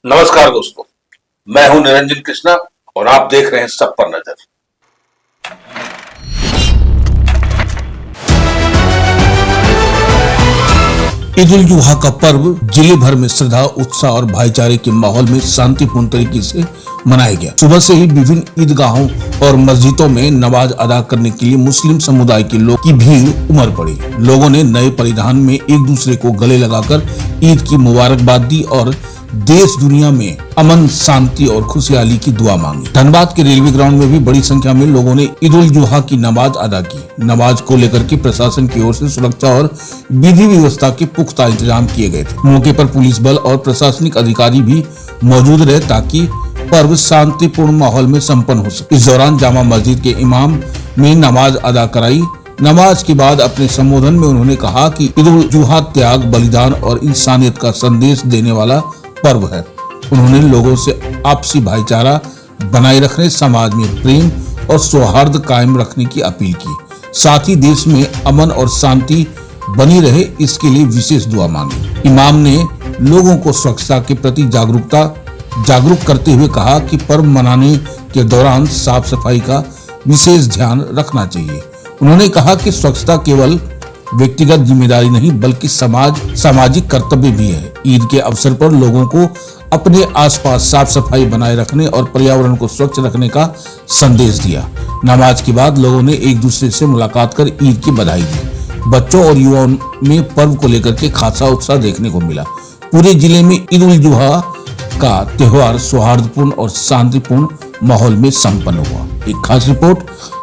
नमस्कार दोस्तों, मैं हूं निरंजन कृष्णा और आप देख रहे हैं सब पर नजर। ईद उल जुहा का पर्व जिले भर में श्रद्धा, उत्साह और भाईचारे के माहौल में शांतिपूर्ण तरीके से मनाया गया। सुबह से ही विभिन्न ईदगाहों और मस्जिदों में नमाज अदा करने के लिए मुस्लिम समुदाय के लोग की भीड़ उमड़ पड़ी। लोगों ने नए परिधान में एक दूसरे को गले लगाकर ईद की मुबारकबाद दी और देश दुनिया में अमन, शांति और खुशहाली की दुआ मांगी। धनबाद के रेलवे ग्राउंड में भी बड़ी संख्या में लोगों ने ईद उल जुहा की नमाज अदा की। नमाज को लेकर के प्रशासन की ओर से सुरक्षा और विधि व्यवस्था के पुख्ता इंतजाम किए गए थे। मौके पर पुलिस बल और प्रशासनिक अधिकारी भी मौजूद रहे ताकि पर्व शांतिपूर्ण माहौल में संपन्न हो सके। इस दौरान जामा मस्जिद के इमाम ने नमाज अदा कराई। नमाज के बाद अपने संबोधन में उन्होंने कहा कि ईद उल जुहा त्याग, बलिदान और इंसानियत का संदेश देने वाला पर्व है। उन्होंने लोगों से आपसी भाईचारा बनाए रखने, समाज में प्रेम और सौहार्द कायम रखने की अपील की। साथ ही देश में अमन और शांति बनी रहे, इसके लिए विशेष दुआ मांगी। इमाम ने लोगों को स्वच्छता के प्रति जागरूक करते हुए कहा कि पर्व मनाने के दौरान साफ सफाई का विशेष ध्यान रखना चाहिए। उन्होंने कहा कि स्वच्छता केवल व्यक्तिगत जिम्मेदारी नहीं बल्कि सामाजिक कर्तव्य भी है। ईद के अवसर पर लोगों को अपने आसपास साफ सफाई बनाए रखने और पर्यावरण को स्वच्छ रखने का संदेश दिया। नमाज के बाद लोगों ने एक दूसरे से मुलाकात कर ईद की बधाई दी। बच्चों और युवाओं में पर्व को लेकर के खासा उत्साह देखने को मिला। पूरे जिले में ईद उल जुहा का त्योहार सौहार्दपूर्ण और शांतिपूर्ण माहौल में संपन्न हुआ। एक खास रिपोर्ट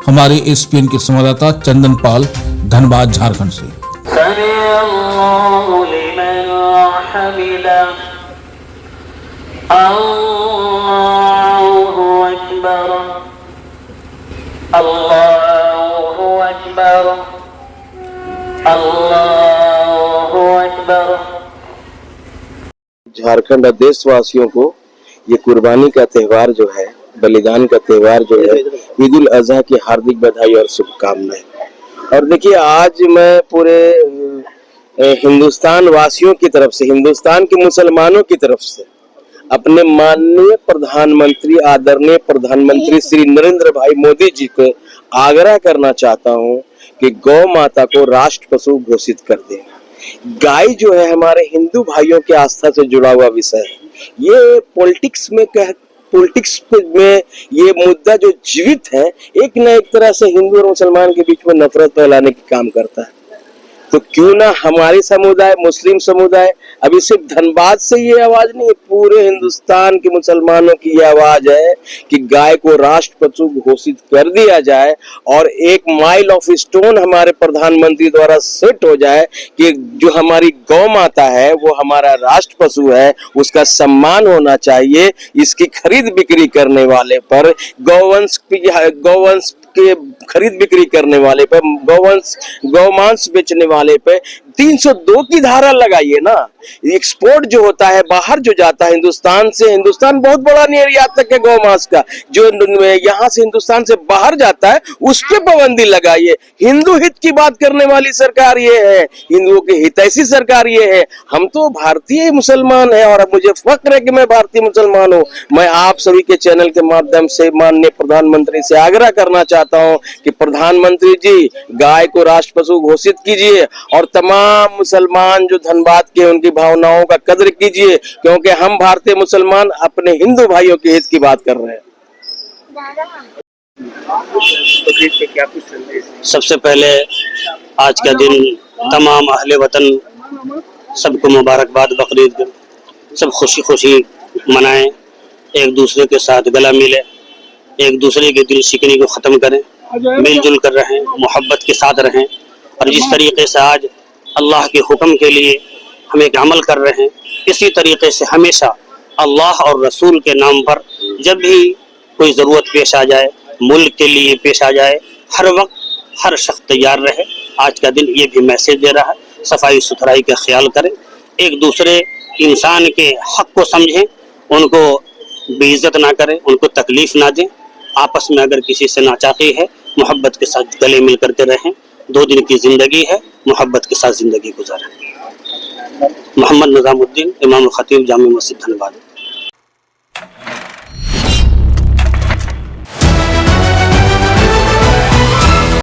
हमारे एसपीएन के संवाददाता चंदन पाल, धनबाद, झारखंड से। झारखंड और देशवासियों को ये कुर्बानी का त्योहार जो है, बलिदान का त्योहार जो है, ईद उल अजहा की हार्दिक बधाई और शुभकामनाएं। और देखिए, आज मैं पूरे हिंदुस्तान वासियों की तरफ से, हिंदुस्तान के मुसलमानों की तरफ से अपने माननीय प्रधानमंत्री, आदरणीय प्रधानमंत्री श्री नरेंद्र भाई मोदी जी को आग्रह करना चाहता हूं कि गौ माता को राष्ट्र पशु घोषित कर दें। गाय जो है हमारे हिंदू भाइयों के आस्था से जुड़ा हुआ विषय है। ये पॉलिटिक्स में ये मुद्दा जो जीवित है, एक न एक तरह से हिंदू और मुसलमान के बीच में नफरत फैलाने की काम करता है। तो क्यों ना हमारे समुदाय, मुस्लिम समुदाय, अभी सिर्फ धनबाद से ये आवाज नहीं है, पूरे हिंदुस्तान के मुसलमानों की ये आवाज है कि गाय को राष्ट्र पशु घोषित कर दिया जाए और एक माइल ऑफ स्टोन हमारे प्रधानमंत्री द्वारा सेट हो जाए कि जो हमारी गौ माता है वो हमारा राष्ट्र पशु है, उसका सम्मान होना चाहिए। इसकी खरीद बिक्री करने वाले पर, गौवंश के खरीद बिक्री करने वाले पे, गौमांस बेचने वाले पे 302 की धारा लगाइए ना। एक्सपोर्ट जो होता है, बाहर जो जाता है हिंदुस्तान से, हिंदुस्तान बहुत बड़ा निर्यातक है गौमांस का, जो यहाँ से हिंदुस्तान से बाहर जाता है उस पे पाबंदी लगाइए। हिंदू हित की बात करने वाली सरकार ये है, हिंदुओं की हितैषी सरकार ये है। हम तो भारतीय मुसलमान है और मुझे फक्र है कि मैं भारतीय मुसलमान हूँ। मैं आप सभी के चैनल के माध्यम से माननीय प्रधानमंत्री से आग्रह करना चाहता हूँ कि प्रधानमंत्री जी, गाय को राष्ट्र पशु घोषित कीजिए और तमाम मुसलमान जो धनबाद के, उनकी भावनाओं का कदर कीजिए, क्योंकि हम भारतीय मुसलमान अपने हिंदू भाइयों के हित की बात कर रहे हैं। सबसे पहले आज का दिन तमाम अहले वतन सबको मुबारकबाद, बकरीद सब खुशी खुशी मनाएं, एक दूसरे के साथ गला मिले, एक दूसरे के दिल शिकनी को ख़त्म करें, मिलजुल कर रहें, मोहब्बत के साथ रहें। और जिस तरीके से आज अल्लाह के हुक्म के लिए हम एक अमल कर रहे हैं, इसी तरीके से हमेशा अल्लाह और रसूल के नाम पर जब भी कोई ज़रूरत पेश आ जाए, मुल्क के लिए पेश आ जाए, हर वक्त हर शख्स तैयार रहे। आज का दिन ये भी मैसेज दे रहा है, सफाई सुथराई का ख्याल करें, एक दूसरे इंसान के हक को समझें, उनको बेइज्जत ना करें, उनको तकलीफ ना दें। आपस में अगर किसी से नाचाकी है, मोहब्बत के साथ गले मिल करके रहें। 2 दिन की जिंदगी है, मोहब्बत के साथ जिंदगी गुजारें। मोहम्मद निजामुद्दीन, इमाम खतीब, जामी मस्जिद, धनबाद।